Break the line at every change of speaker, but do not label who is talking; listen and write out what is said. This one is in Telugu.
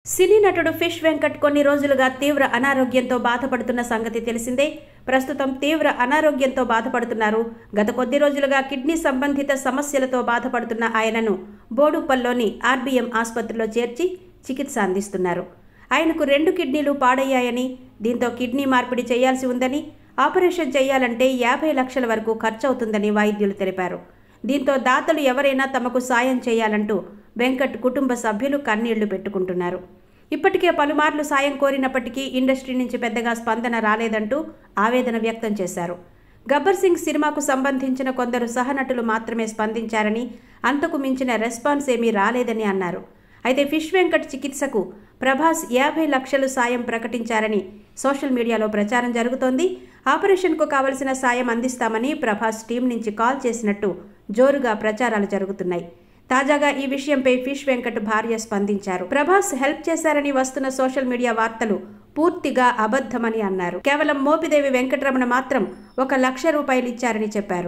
సినీ నటుడు ఫిష్ వెంకట్ కొన్ని రోజులుగా తీవ్ర అనారోగ్యంతో బాధపడుతున్న సంగతి తెలిసిందే. ప్రస్తుతం తీవ్ర అనారోగ్యంతో బాధపడుతున్నారు. గత కొద్ది రోజులుగా కిడ్నీ సంబంధిత సమస్యలతో బాధపడుతున్న ఆయనను బోడుప్పల్లోని ఆర్బీఎం ఆసుపత్రిలో చేర్చి చికిత్స అందిస్తున్నారు. ఆయనకు 2 కిడ్నీలు పాడయ్యాయని, దీంతో కిడ్నీ మార్పిడి చేయాల్సి ఉందని, ఆపరేషన్ చేయాలంటే 50 లక్షల వరకు ఖర్చవుతుందని వైద్యులు తెలిపారు. దీంతో దాతలు ఎవరైనా తమకు సాయం చేయాలంటూ వెంకట్ కుటుంబ సభ్యులు కన్నీళ్లు పెట్టుకుంటున్నారు. ఇప్పటికే పలుమార్లు సాయం కోరినప్పటికీ ఇండస్ట్రీ నుంచి పెద్దగా స్పందన రాలేదంటూ ఆవేదన వ్యక్తం చేశారు. గబ్బర్ సింగ్ సినిమాకు సంబంధించిన కొందరు సహనటులు మాత్రమే స్పందించారని, అంతకు మించిన రెస్పాన్స్ ఏమీ రాలేదని అన్నారు. అయితే ఫిష్ వెంకట్ చికిత్సకు ప్రభాస్ 50 లక్షలు సాయం ప్రకటించారని సోషల్ మీడియాలో ప్రచారం జరుగుతోంది. ఆపరేషన్కు కావలసిన సాయం అందిస్తామని ప్రభాస్ టీం నుంచి కాల్ చేసినట్టు జోరుగా ప్రచారాలు జరుగుతున్నాయి. తాజాగా ఈ విషయంపై ఫిష్ వెంకట్ భార్య స్పందించారు. ప్రభాస్ హెల్ప్ చేశారని వస్తున్న సోషల్ మీడియా వార్తలు పూర్తిగా అబద్ధమని అన్నారు. కేవలం మోపిదేవి వెంకటరమణ మాత్రం 1 లక్ష రూపాయలు ఇచ్చారని చెప్పారు.